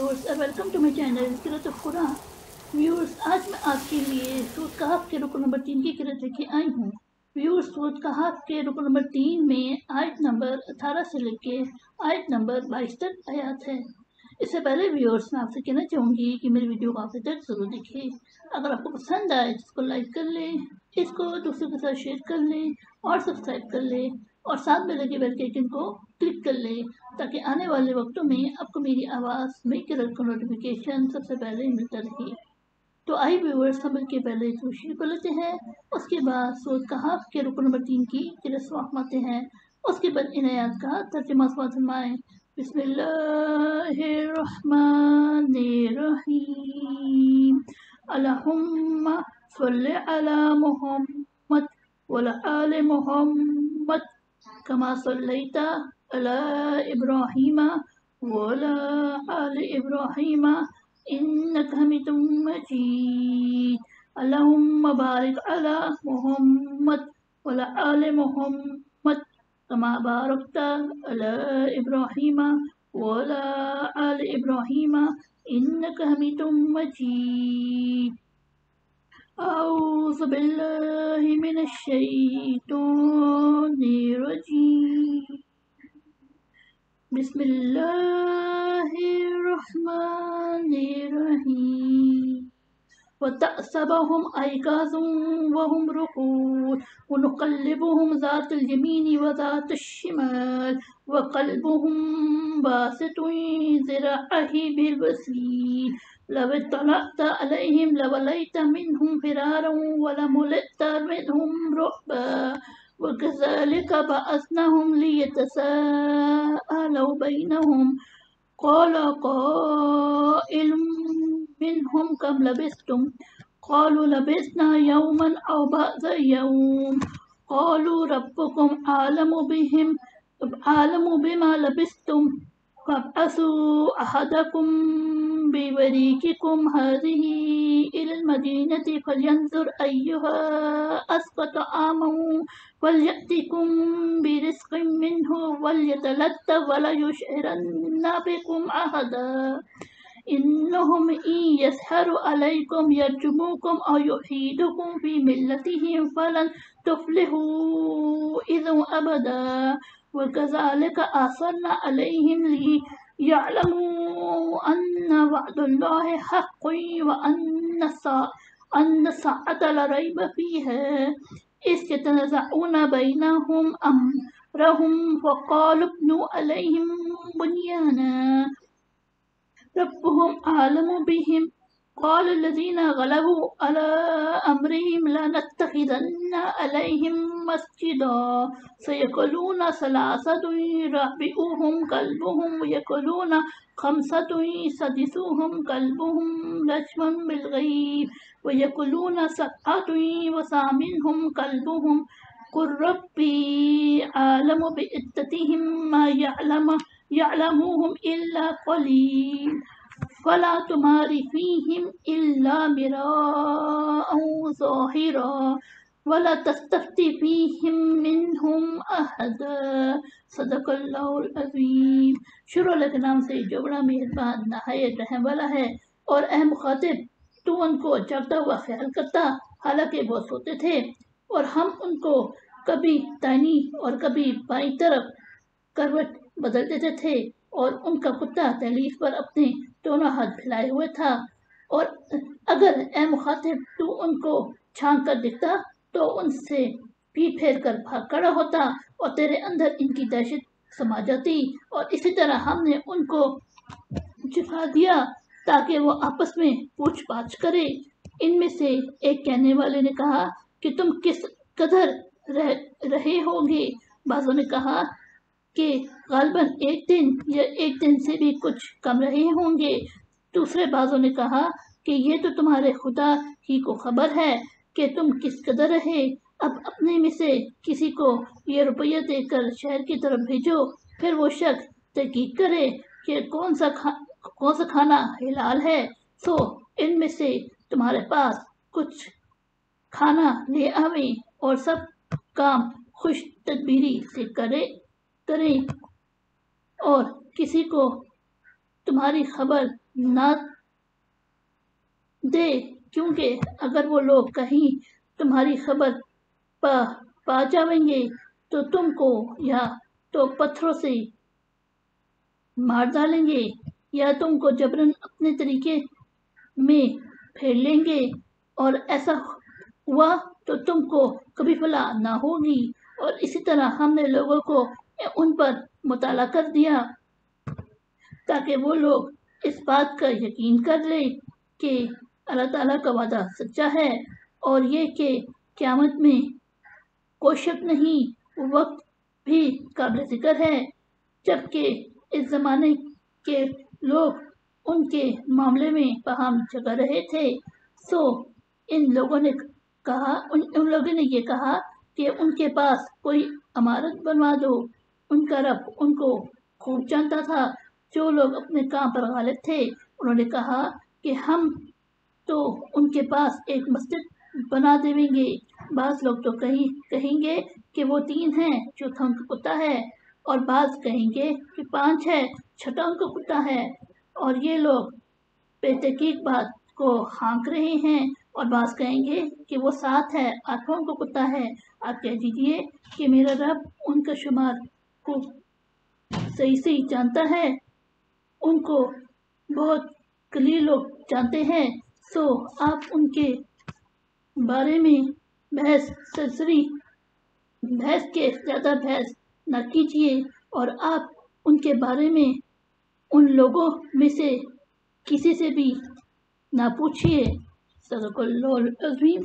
viewers and welcome to my channel Qiraat al-Quran. Viewers, आज मैं आपके लिए सूरत कहफ के रुकन नंबर 3 की किरत लेके आई हूँ। व्यूअर्स, सूरत कहफ के रुकन नंबर 3 में आयत नंबर 18 से लेके आयत नंबर 22 तक आयात है। इससे पहले व्यूअर्स मैं आपसे कहना चाहूँगी कि मेरी वीडियो को आखिर तक जरूर देखें। अगर आपको पसंद आए तो इसको लाइक कर लें, इसको दूसरों के साथ शेयर कर लें और सब्सक्राइब कर लें और साथ में लगे बेल के आइकन को क्लिक कर लें ताकि आने वाले वक्तों में आपको मेरी आवाज़ में किरत का नोटिफिकेशन सबसे पहले मिलता रहे। तो आई व्यूअर्स, हम के पहले तफसीर कर लेते हैं, उसके बाद सूरत कहफ के रुकन नंबर 3 की किरत समाते हैं, उसके बाद इन आयात का तर्जुमा फरमाएं। बिस्मिल्लाहिर्रहमानिर्रहीम। अल्लाहुम्मा सल्लि अला मुहम्मद वअला आलि मुहम्मद कमा सल्लैता अला इब्राहीम वअला आलि इब्राहीम इन्नका हमीदुम मजीद। अल्लाहुम्मा बारिक अला मुहम्मद वअला आलि मुहम्मद कमा बारकता अला इब्राहीम वअला आलि इब्राहीम इन्नका हमीदुम मजीद। अऊज़ु बिल्लाहि मिनश शैतानिर रजीम। बिस्मिल्लाहिर्रहमानिर्रहीम। वतहसबहुम ऐकाज़ुम वहुम रुकूद वनुक़ल्लिबुहुम ज़ातल यमीनी व ज़ातश शिमाल वक़ल्बुहुम बासितुन ज़िराअही बिलवसील। लव इत्तलअत अलैहिम लवलैत मिनहुम फ़िरारन वलमुलिअत मिनहुम रुअबा वकज़ालिक बअस्नाहुम लियतसाअलू बैनहुम क़ाल क़ाइलुम मिनहुम कम लबिस्तुम क़ालू लबिस्ना यौमन औ बअज़ यौम क़ालू रब्बुकुम आलमु बिमा लबिस्तुम फब्असू अहदकुम बिवरीक़िकुम हाज़िही इलल मदीनति फ़ल्यंज़ुर अय्युहा अज़का तआमन वलयअतिकुम बिरिज़्क़िन मिन्हु वलयतलत्तफ़ वला युशइरन्ना बिकुम अहदा। इन्नहुम इन यज़हरु अलैकुम यरजुमुकुम औ युईदुकुम फ़ी मिल्लतिहिम फ़लन तुफ़्लिहू इज़न अबदा वकज़ालिक अरसलना अलैहिम लियअलमू अन्ना वअदल्लाहि हक़्क़ुन व अन्नस्साअता ला रैब फ़ीहा इज़ यतनज़अूना बैनहुम अम्रहुम फ़क़ालू इब्नु अलैहिम बुन्याना रब्बुहुम आलमु बिहिम क़ाल लज़ीना ग़लबू अला अम्रिहिम लनत्तख़िज़न्ना अलैहिम मस्जिदा सयक़ूलूना सलासतुन राबिउहुम कल्बुहुम वयक़ूलूना ख़म्सतुन सादिसुहुम कल्बुहुम रजमन बिलग़ैब वयक़ूलूना सबअतुन वसामिनुहुम कल्बुहुम क़ुल रब्बी आलमु बिइद्दतिहिम मा यअलमुहुम इल्ला क़लील फ़ला तुमारि फ़ीहिम इल्ला मिराअन ज़ाहिरा वला तस्तफ्ति फ़ीहिम मिनहुम अहदा। सदक़ल्लाहुल अज़ीम। शुरू अल्लाह के नाम से जो बड़ा मेहरबान नहायत रहम वाला है। और ऐ मुखातिब, तू उनको जागता हुआ ख्याल करता हालांकि वो सोते थे, और हम उनको कभी दाहिनी और कभी बाईं तरफ करवट बदल देते थे, और उनका कुत्ता तहलीफ पर अपने दोनों हाथ फैलाए हुए था। और अगर ए मुखातिब तू उनको छांक कर दिखता तो उनसे पीठ फेर कर भाग खड़ा होता और तेरे अंदर इनकी दहशत समा जाती। और इसी तरह हमने उनको छिपा दिया ताकि वो आपस में पूछ पाछ करे। इनमें से एक कहने वाले ने कहा कि तुम किस कदर रहे होगे। बाज़ों ने कहा कि गालबन एक दिन या एक दिन से भी कुछ कम रहे होंगे। दूसरे बाज़ों ने कहा कि ये तो तुम्हारे खुदा ही को खबर है कि तुम किस कदर रहे। अब अपने में से किसी को ये रुपया देकर शहर की तरफ भेजो, फिर वो शख्स तहकीक करे कि कौन सा खाना हिलाल है, सो इनमें से तुम्हारे पास कुछ खाना ले आवे और सब काम खुश तदबीरी से करें और किसी को तुम्हारी खबर نہ دے، کیونکہ اگر وہ لوگ کہیں تمہاری خبر پا جائیں گے تو تم کو یا تو پتھروں سے مار ڈالیں گے یا تم کو جبراً اپنے طریقے میں پھیر لیں گے، اور ایسا ہوا تو تم کو کبھی فلاح نہ ہوگی۔ اور اسی طرح ہم نے لوگوں کو ان پر مطلع کر دیا تاکہ وہ لوگ اس بات کا یقین کر لیں کہ اللہ تعالیٰ کا وعدہ سچا ہے، اور یہ کہ قیامت میں کوئی شک نہیں، وہ وقت بھی قابل ذکر ہے جبکہ اس زمانے کے لوگ ان کے معاملے میں باہم جھگڑ رہے تھے۔ سو ان لوگوں نے یہ کہا کہ ان کے پاس کوئی عمارت بنوا دو۔ ان کا رب ان کو خوب جانتا تھا۔ جو لوگ اپنے کام پر غالب تھے انہوں نے کہا کہ ہم تو ان کے پاس ایک مسجد بنا دیں گے۔ بعض لوگ تو کہیں گے کہ وہ 3 ہیں، چوتھا ان کا کتا ہے، اور بعض کہیں گے کہ 5 ہے، چھٹا ان کا کتا ہے، اور یہ لوگ بے تحقیق بات کو ہانک رہے ہیں، اور بعض کہیں گے کہ وہ 7 ہے، 8واں ان کا کتا ہے۔ آپ کہہ دیجئے کہ میرا رب ان کا شمار کو صحیح جانتا ہے، ان کو بہت قلیل لوگ جانتے ہیں۔ سو آپ ان کے بارے میں بحث کے زیادہ بحث نہ کیجیے، اور آپ ان کے بارے میں ان لوگوں میں سے کسی سے بھی نہ پوچھیے۔ صدق اللہ العظیم۔